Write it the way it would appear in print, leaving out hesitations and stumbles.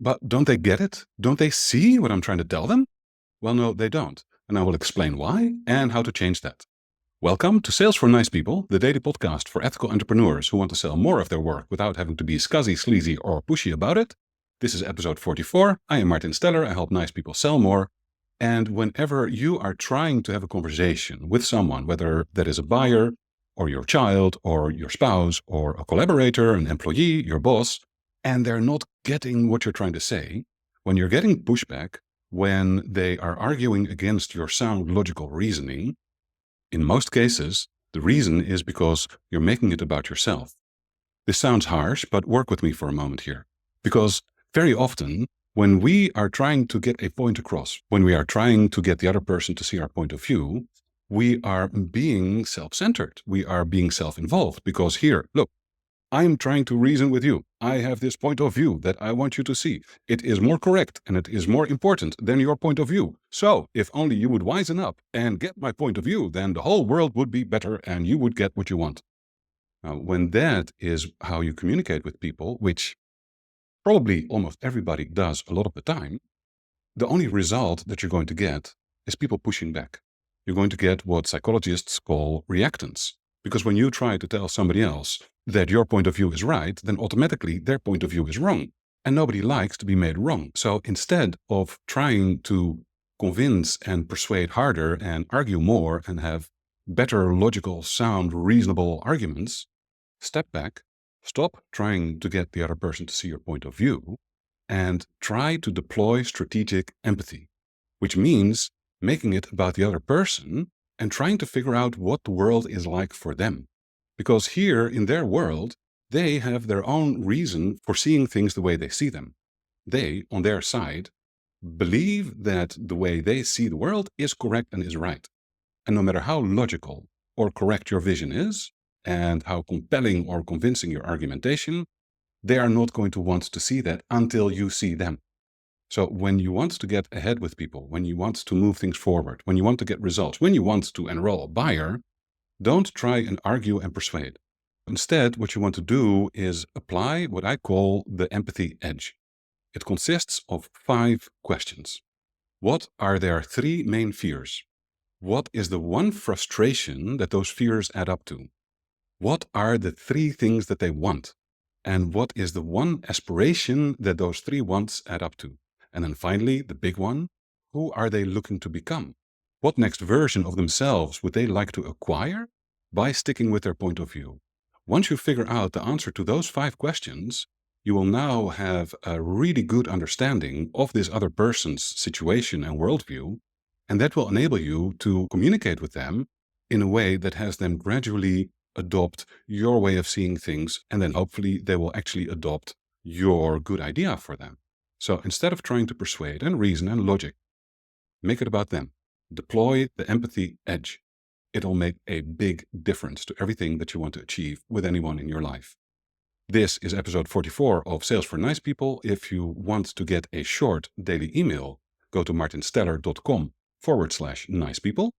But don't they get it? Don't they see what I'm trying to tell them? Well, no, they don't. And I will explain why and how to change that. Welcome to Sales for Nice People, the daily podcast for ethical entrepreneurs who want to sell more of their work without having to be scuzzy, sleazy, or pushy about it. This is episode 44. I am Martin Steller. I help nice people sell more. And whenever you are trying to have a conversation with someone, whether that is a buyer or your child or your spouse or a collaborator, an employee, your boss, and they're not getting what you're trying to say, when you're getting pushback, when they are arguing against your sound logical reasoning, in most cases, the reason is because you're making it about yourself. This sounds harsh, but work with me for a moment here. Because very often, when we are trying to get a point across, when we are trying to get the other person to see our point of view, we are being self-centered. We are being self-involved because here, look, I'm trying to reason with you. I have this point of view that I want you to see. It is more correct and it is more important than your point of view. So if only you would wisen up and get my point of view, then the whole world would be better and you would get what you want. Now, when that is how you communicate with people, which probably almost everybody does a lot of the time, the only result that you're going to get is people pushing back. You're going to get what psychologists call reactance. Because when you try to tell somebody else that your point of view is right, then automatically their point of view is wrong. And nobody likes to be made wrong. So instead of trying to convince and persuade harder and argue more and have better logical, sound, reasonable arguments, step back, stop trying to get the other person to see your point of view, and try to deploy strategic empathy, which means making it about the other person and trying to figure out what the world is like for them. Because here in their world, they have their own reason for seeing things the way they see them. They, on their side, believe that the way they see the world is correct and is right. And no matter how logical or correct your vision is, and how compelling or convincing your argumentation, they are not going to want to see that until you see them. So when you want to get ahead with people, when you want to move things forward, when you want to get results, when you want to enroll a buyer, don't try and argue and persuade. Instead, what you want to do is apply what I call the empathy edge. It consists of 5 questions. What are their 3 main fears? What is the one frustration that those fears add up to? What are the 3 things that they want? And what is the one aspiration that those 3 wants add up to? And then finally, the big one, who are they looking to become? What next version of themselves would they like to acquire by sticking with their point of view? Once you figure out the answer to those 5 questions, you will now have a really good understanding of this other person's situation and worldview, and that will enable you to communicate with them in a way that has them gradually adopt your way of seeing things, and then hopefully they will actually adopt your good idea for them. So instead of trying to persuade and reason and logic, make it about them. Deploy the empathy edge. It'll make a big difference to everything that you want to achieve with anyone in your life. This is episode 44 of Sales for Nice People. If you want to get a short daily email, go to martinsteller.com/nicepeople.